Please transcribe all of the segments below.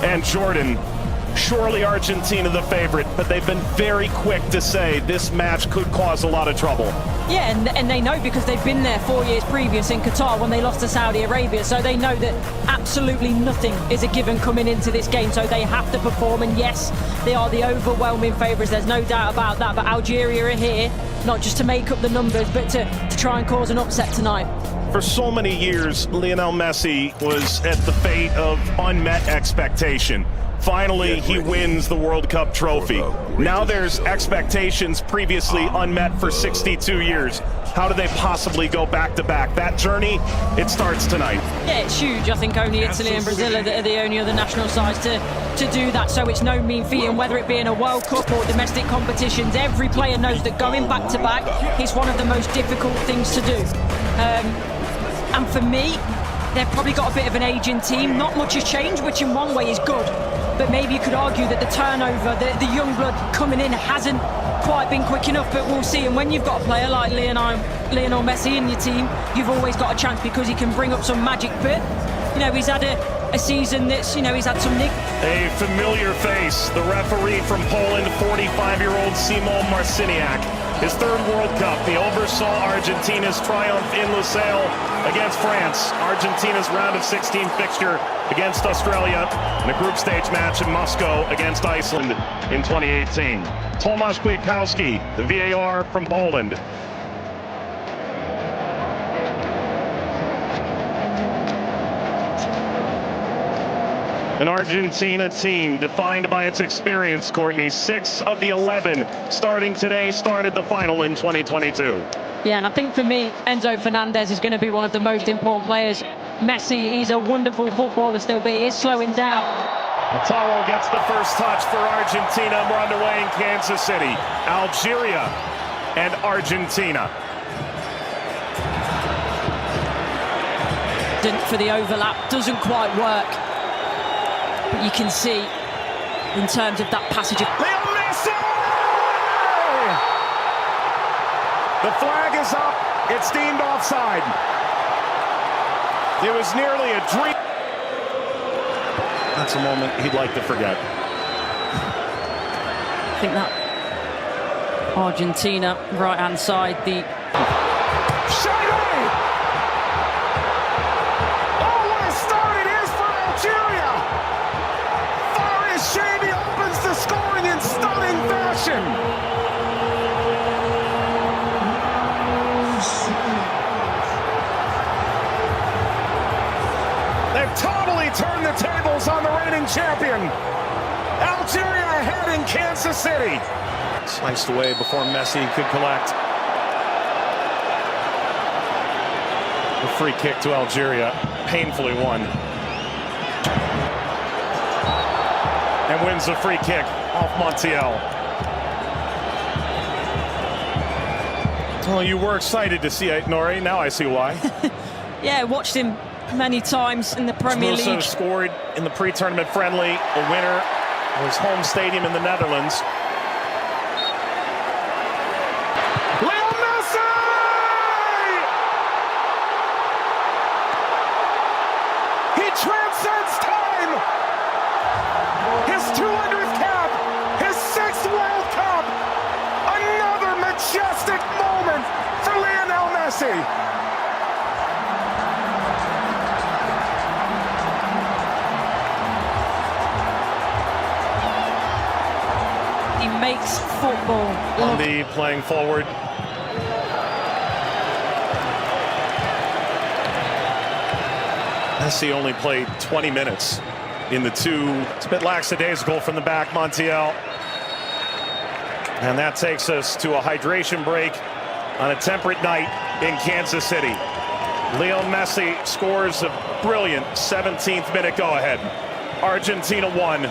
And Jordan, surely Argentina the favorite, but they've been very quick to say this match could cause a lot of trouble. Yeah, and they know because they've been there 4 years previous in Qatar when they lost to Saudi Arabia, so they know that absolutely nothing is a given coming into this game, so they have to perform. And yes, they are the overwhelming favourites, there's no doubt about that, but Algeria are here not just to make up the numbers but to try and cause an upset tonight. For so many years, Lionel Messi was at the fate of unmet expectation. Finally, he wins the World Cup trophy. Now there's expectations previously unmet for 62 years. How do they possibly go back-to-back? That journey, it starts tonight. Yeah, it's huge. I think only Italy and Brazil are the only other national sides to do that, so it's no mean feat. And whether it be in a World Cup or domestic competitions, every player knows that going back-to-back is one of the most difficult things to do. And for me, they've probably got a bit of an aging team. Not much has changed, which in one way is good. But maybe you could argue that the turnover, the young blood coming in hasn't quite been quick enough, but we'll see. And when you've got a player like Lionel Messi in your team, you've always got a chance because he can bring up some magic. But, you know, he's had a season that's, you know, he's had some nick. A familiar face, the referee from Poland, 45-year-old Szymon Marciniak. His third World Cup, he oversaw Argentina's triumph in Lusail against France. Argentina's round of 16 fixture against Australia, and a group stage match in Moscow against Iceland in 2018. Tomasz Kwiatkowski, the VAR from Poland. An Argentina team defined by its experience, Courtney. 6 of the 11 starting today started the final in 2022. Yeah, and I think for me, Enzo Fernandez is going to be one of the most important players. Messi, he's a wonderful footballer still, but he is slowing down. Taro gets the first touch for Argentina. We're underway in Kansas City. Algeria and Argentina. For the overlap, doesn't quite work. But you can see, in terms of that passage of... Leo Messi! The flag is up. It's deemed offside. It was nearly a dream. That's a moment he'd like to forget. I think that Argentina, right-hand side, the... Scoring in stunning fashion. They've totally turned the tables on the reigning champion. Algeria ahead in Kansas City. Sliced away before Messi could collect. A free kick to Algeria, painfully won. And wins a free kick off Montiel. Well, you were excited to see it, Nori. Now I see why. Yeah, watched him many times in the Premier League. Scored in the pre-tournament friendly, a winner of his home stadium in the Netherlands. Leo Messi! He transcends time! His 200th cap, his 6th World Cup, another majestic moment for Lionel Messi. He makes football. Andy playing forward. Messi only played 20 minutes. In the two, it's a bit lackadaisical from the back, Montiel. And that takes us to a hydration break on a temperate night in Kansas City. Leo Messi scores a brilliant 17th minute go-ahead. Argentina 1,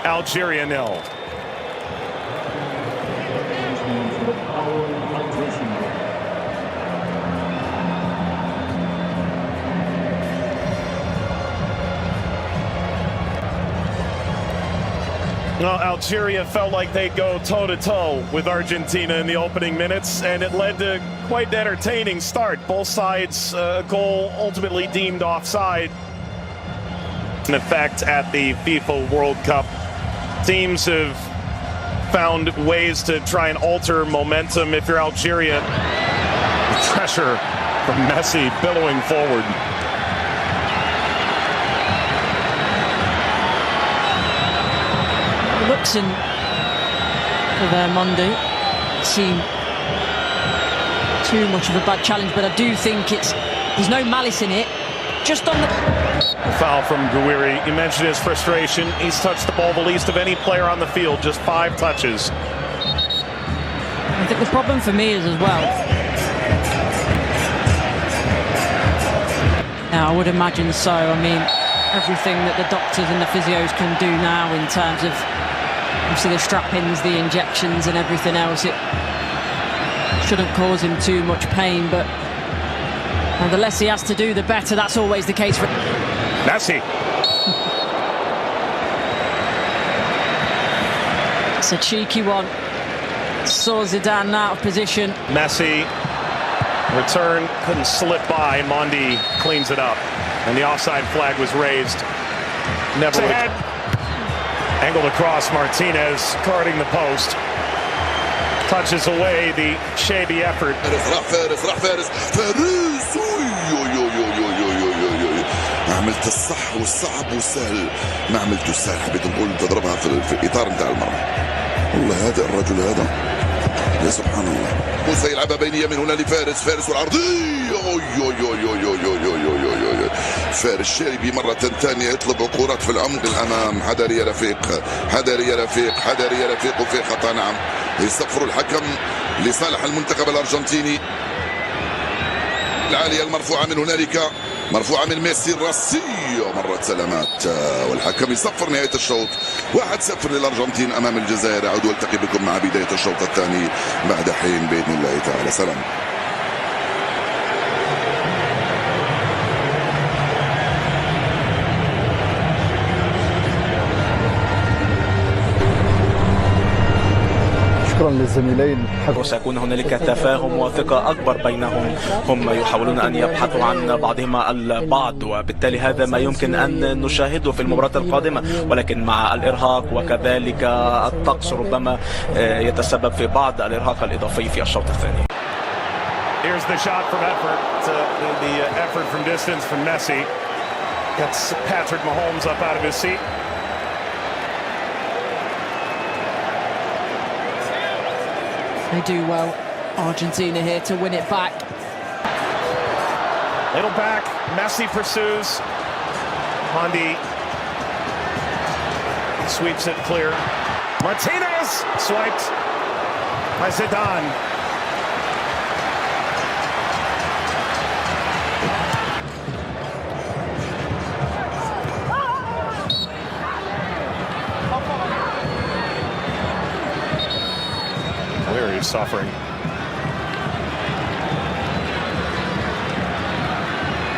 Algeria 0. Well, Algeria felt like they'd go toe-to-toe with Argentina in the opening minutes, and it led to quite an entertaining start. Both sides, goal ultimately deemed offside. In effect at the FIFA World Cup, teams have found ways to try and alter momentum. If you're Algeria, pressure from Messi billowing forward. Looks in for their Monday seem too much of a bad challenge, but I do think there's no malice in it. Just on the foul from Gouiri. You mentioned his frustration. He's touched the ball the least of any player on the field, just 5 touches. I think the problem for me is as well. Now, I would imagine so. I mean, everything that the doctors and the physios can do now in terms of obviously the strap-ins, the injections and everything else, it shouldn't cause him too much pain, but the less he has to do, the better. That's always the case for Messi. It's a cheeky one. Saw Zidane out of position. Messi, return, couldn't slip by. Mondi cleans it up. And the offside flag was raised. Never ahead. Angled across, Martinez guarding the post. Touches away the shabby effort. فارس ما عملت الصح والصعب والسهل، ما عملته السهل، حبيت نقول تضربها في الاطار نتاع المرمى. والله هذا الرجل هذا يا سبحان الله. موسى يلعبها بينيه من هنا لفارس والعرضيه. فارس الشاربي مرة ثانية يطلب كرات في العمق الأمام. حذري يا رفيق وفي خطأ. نعم، يصفر الحكم لصالح المنتخب الأرجنتيني. العالية المرفوعة من هنالك، مرفوعة من ميسي الراسية، مرت سلامات والحكم يصفر نهاية الشوط. 1-0 للأرجنتين أمام الجزائر. أعود والتقي بكم مع بداية الشوط الثاني بعد حين بإذن الله تعالى. سلام. شكرا للزميلين. وسيكون هنالك تفاهم وثقة أكبر بينهم. هم يحاولون أن يبحثوا عن بعضهما البعض، وبالتالي هذا ما يمكن أن نشاهده في المباراة القادمة، ولكن مع الإرهاق وكذلك الطقس ربما يتسبب في بعض الإرهاق الإضافي في الشوط الثاني. Here's the shot from effort. The effort from distance from Messi. Gets Patrick Mahomes up out of his seat. They do well, Argentina here to win it back. Little back, Messi pursues. Mondi sweeps it clear. Martinez swiped by Zidane. He's suffering.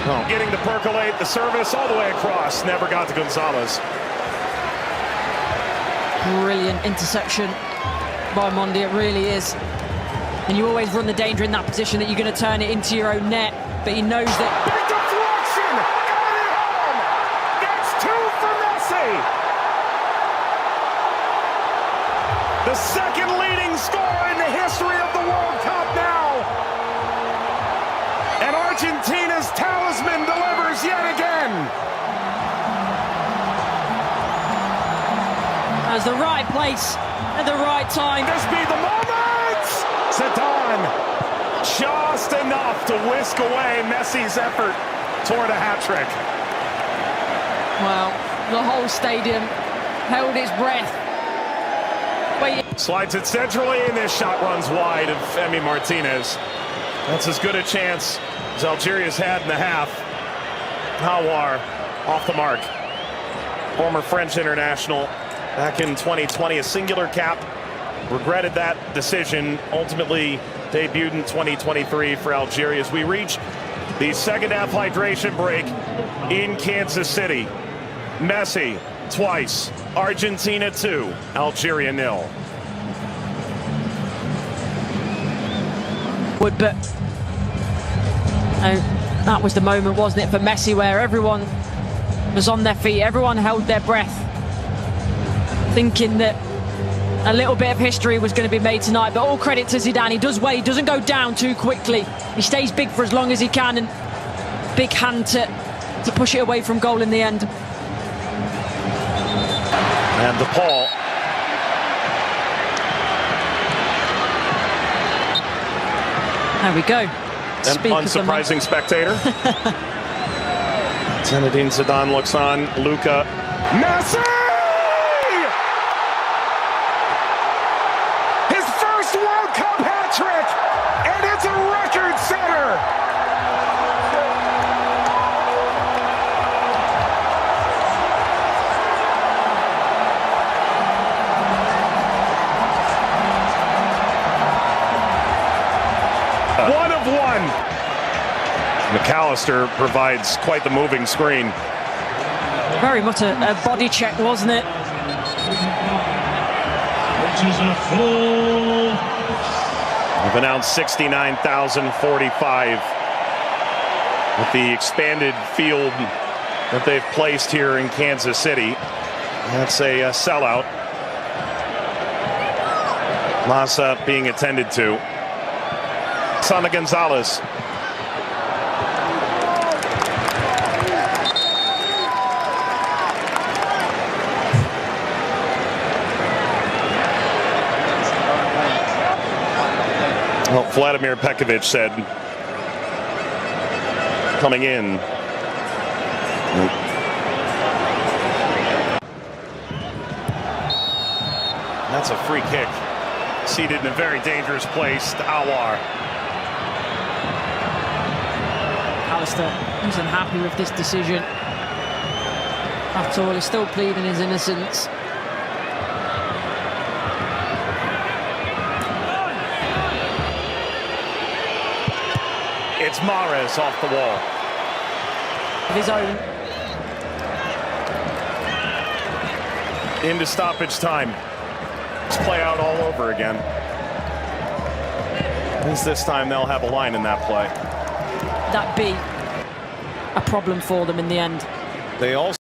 Oh. Getting to percolate the service all the way across. Never got to Gonzalez. Brilliant interception by Mondi, it really is. And you always run the danger in that position that you're going to turn it into your own net, but he knows that. Big deflection! Got it home! That's 2 for Messi! The second leading scorer in the history of the World Cup now. And Argentina's talisman delivers yet again. That's the right place at the right time. This be the moment! Zidane just enough to whisk away Messi's effort toward a hat-trick. Well, the whole stadium held its breath. Slides it centrally, and this shot runs wide of Emi Martinez. That's as good a chance as Algeria's had in the half. Hawar off the mark. Former French international back in 2020, a singular cap. Regretted that decision. Ultimately debuted in 2023 for Algeria as we reach the second half hydration break in Kansas City. Messi twice. Argentina 2, Algeria 0. But that was the moment, wasn't it, for Messi, where everyone was on their feet. Everyone held their breath, thinking that a little bit of history was going to be made tonight. But all credit to Zidane. He does well. He doesn't go down too quickly. He stays big for as long as he can, and big hand to push it away from goal in the end. And DePaul. There we go. An unsurprising spectator. Zinedine Zidane looks on. Luka. Messi! His first World Cup hat-trick! And it's a record setter! One of one. McAllister provides quite the moving screen. Very much a body check, wasn't it? We've announced 69,045 with the expanded field that they've placed here in Kansas City. That's a sellout. Massa being attended to. Sana Gonzalez. Well, Vladimir Pekovic said, coming in. That's a free kick. Seated in a very dangerous place to Awar. Alistair isn't happy with this decision at all. He's still pleading his innocence. It's Mahrez off the wall. Of his own. Into stoppage time. Let's play out all over again. At least this time they'll have a line in that play. That be a problem for them in the end. They also